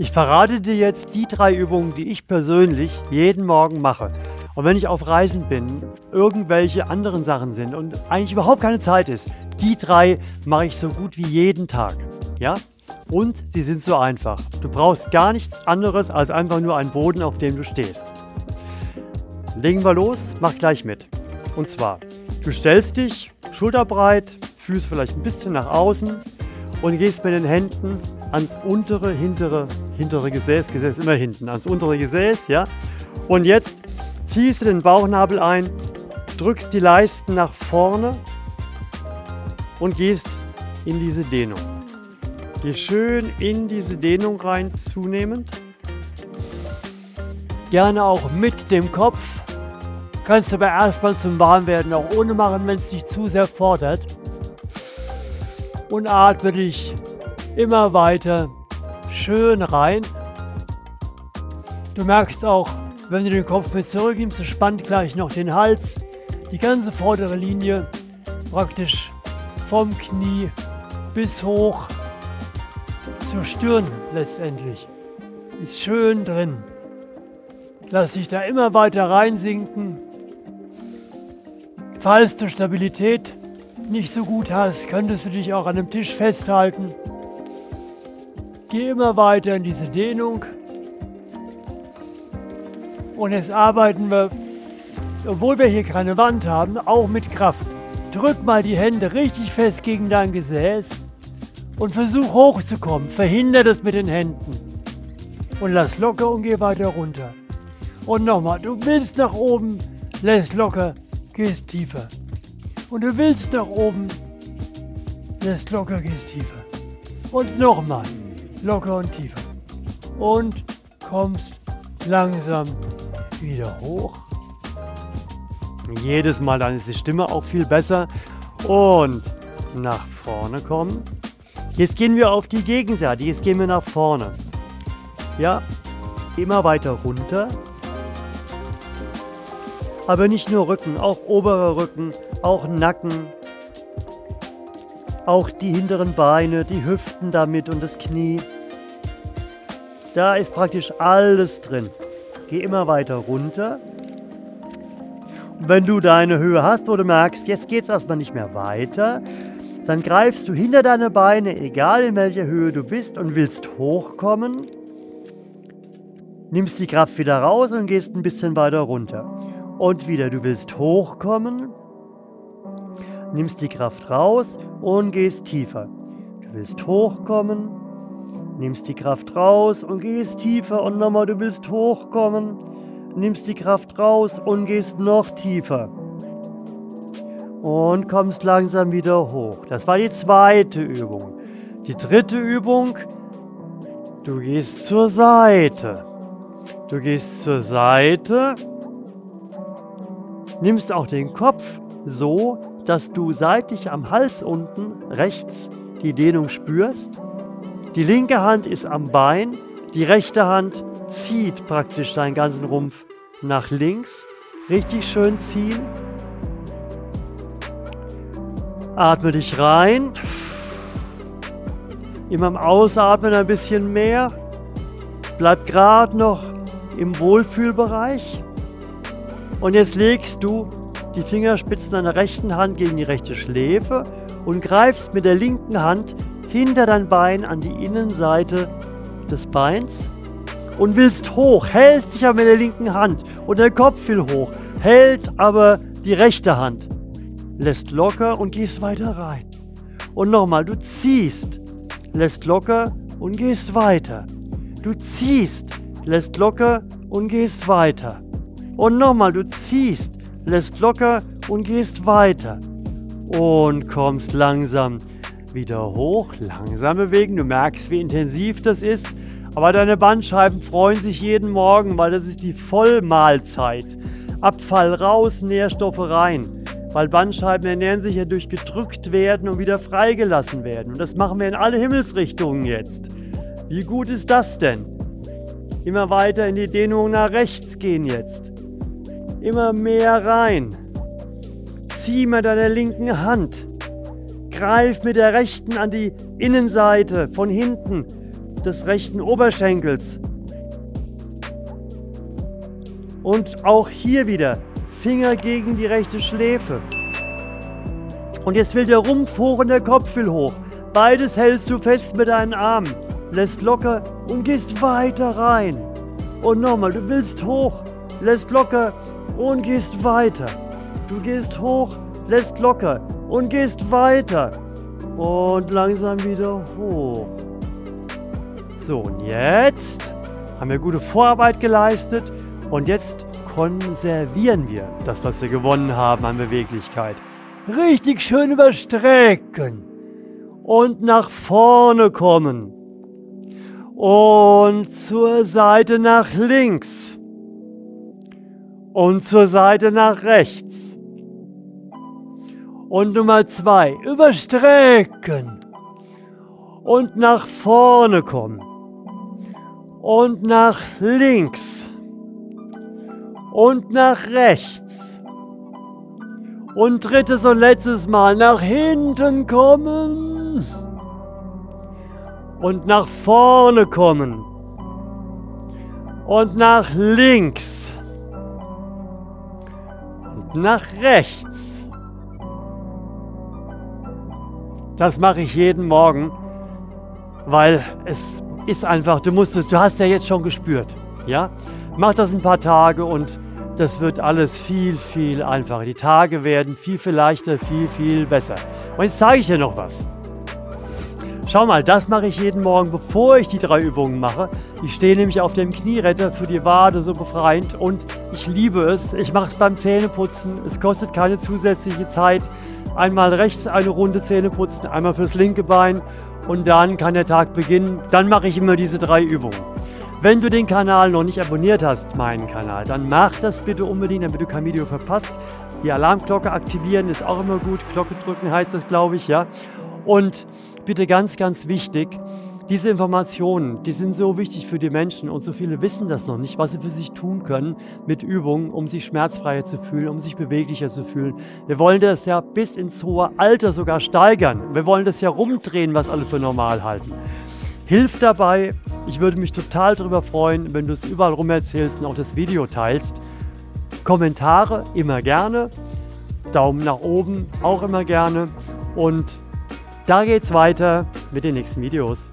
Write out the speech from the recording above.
Ich verrate dir jetzt die 3 Übungen, die ich persönlich jeden Morgen mache. Und wenn ich auf Reisen bin, irgendwelche anderen Sachen sind und eigentlich überhaupt keine Zeit ist, die 3 mache ich so gut wie jeden Tag. Ja? Und sie sind so einfach. Du brauchst gar nichts anderes als einfach nur einen Boden, auf dem du stehst. Legen wir los, mach gleich mit. Und zwar, du stellst dich schulterbreit, Füße vielleicht ein bisschen nach außen und gehst mit den Händen ans untere, hintere Gesäß immer hinten, ans untere Gesäß, ja. Und jetzt ziehst du den Bauchnabel ein, drückst die Leisten nach vorne und gehst in diese Dehnung. Geh schön in diese Dehnung rein, zunehmend. Gerne auch mit dem Kopf. Kannst du aber erstmal zum Warmwerden auch ohne machen, wenn es dich zu sehr fordert. Und atme dich immer weiter schön rein. Du merkst auch, wenn du den Kopf mit zurücknimmst, du spannt gleich noch den Hals, die ganze vordere Linie, praktisch vom Knie bis hoch zur Stirn letztendlich. Ist schön drin. Lass dich da immer weiter reinsinken. Falls du Stabilität nicht so gut hast, könntest du dich auch an dem Tisch festhalten. Geh immer weiter in diese Dehnung. Und jetzt arbeiten wir, obwohl wir hier keine Wand haben, auch mit Kraft. Drück mal die Hände richtig fest gegen dein Gesäß und versuch hochzukommen. Verhinder das mit den Händen. Und lass locker und geh weiter runter. Und nochmal, du willst nach oben, lässt locker, gehst tiefer. Und du willst nach oben, lässt locker, gehst tiefer. Und nochmal, locker und tiefer. Und kommst langsam wieder hoch. Jedes Mal, dann ist die Stimme auch viel besser. Und nach vorne kommen. Jetzt gehen wir auf die Gegenseite, jetzt gehen wir nach vorne. Ja, immer weiter runter. Aber nicht nur Rücken, auch oberer Rücken, auch Nacken, auch die hinteren Beine, die Hüften damit und das Knie. Da ist praktisch alles drin. Geh immer weiter runter. Und wenn du deine Höhe hast, wo du merkst, jetzt geht es erstmal nicht mehr weiter, dann greifst du hinter deine Beine, egal in welcher Höhe du bist und willst hochkommen, nimmst die Kraft wieder raus und gehst ein bisschen weiter runter. Und wieder, du willst hochkommen, nimmst die Kraft raus und gehst tiefer. Du willst hochkommen, nimmst die Kraft raus und gehst tiefer. Und nochmal, du willst hochkommen, nimmst die Kraft raus und gehst noch tiefer. Und kommst langsam wieder hoch. Das war die zweite Übung. Die dritte Übung, du gehst zur Seite. Du gehst zur Seite. Nimmst auch den Kopf so, dass du seitlich am Hals unten rechts die Dehnung spürst. Die linke Hand ist am Bein, die rechte Hand zieht praktisch deinen ganzen Rumpf nach links. Richtig schön ziehen. Atme dich rein. Immer im Ausatmen ein bisschen mehr. Bleib gerade noch im Wohlfühlbereich. Und jetzt legst du die Fingerspitzen deiner rechten Hand gegen die rechte Schläfe und greifst mit der linken Hand hinter dein Bein an die Innenseite des Beins und willst hoch, hältst dich aber mit der linken Hand und der Kopf will hoch, hält aber die rechte Hand, lässt locker und gehst weiter rein. Und nochmal, du ziehst, lässt locker und gehst weiter. Du ziehst, lässt locker und gehst weiter. Und nochmal, du ziehst, lässt locker und gehst weiter. Und kommst langsam wieder hoch, langsam bewegen. Du merkst, wie intensiv das ist. Aber deine Bandscheiben freuen sich jeden Morgen, weil das ist die Vollmahlzeit. Abfall raus, Nährstoffe rein. Weil Bandscheiben ernähren sich ja durch gedrückt werden und wieder freigelassen werden. Und das machen wir in alle Himmelsrichtungen jetzt. Wie gut ist das denn? Immer weiter in die Dehnung nach rechts gehen jetzt. Immer mehr rein. Zieh mit deiner linken Hand. Greif mit der rechten an die Innenseite von hinten des rechten Oberschenkels. Und auch hier wieder Finger gegen die rechte Schläfe. Und jetzt will der Rumpf hoch und der Kopf will hoch. Beides hältst du fest mit deinen Armen. Lässt locker und gehst weiter rein. Und nochmal, du willst hoch, lässt locker und gehst weiter. Du gehst hoch, lässt locker und gehst weiter. Und langsam wieder hoch. So, und jetzt haben wir gute Vorarbeit geleistet. Und jetzt konservieren wir das, was wir gewonnen haben an Beweglichkeit. Richtig schön überstrecken. Und nach vorne kommen. Und zur Seite nach links. Und zur Seite nach rechts. Und Nummer 2, überstrecken. Und nach vorne kommen. Und nach links. Und nach rechts. Und drittes und letztes Mal nach hinten kommen. Und nach vorne kommen. Und nach links. Und nach rechts. Das mache ich jeden Morgen, weil es ist einfach, du hast ja jetzt schon gespürt. Ja? Mach das ein paar Tage und das wird alles viel, viel einfacher. Die Tage werden viel, viel leichter, viel, viel besser. Und jetzt zeige ich dir noch was. Schau mal, das mache ich jeden Morgen, bevor ich die 3 Übungen mache. Ich stehe nämlich auf dem Knieretter für die Wade so befreiend und ich liebe es. Ich mache es beim Zähneputzen. Es kostet keine zusätzliche Zeit. Einmal rechts eine Runde Zähne putzen, einmal fürs linke Bein und dann kann der Tag beginnen. Dann mache ich immer diese 3 Übungen. Wenn du den Kanal noch nicht abonniert hast, meinen Kanal, dann mach das bitte unbedingt, damit du kein Video verpasst. Die Alarmglocke aktivieren ist auch immer gut. Glocke drücken heißt das, glaube ich, ja. Und bitte ganz, ganz wichtig, diese Informationen, die sind so wichtig für die Menschen und so viele wissen das noch nicht, was sie für sich tun können mit Übungen, um sich schmerzfreier zu fühlen, um sich beweglicher zu fühlen. Wir wollen das ja bis ins hohe Alter sogar steigern. Wir wollen das ja rumdrehen, was alle für normal halten. Hilf dabei. Ich würde mich total darüber freuen, wenn du es überall rum erzählst und auch das Video teilst. Kommentare immer gerne. Daumen nach oben auch immer gerne. Und da geht's weiter mit den nächsten Videos.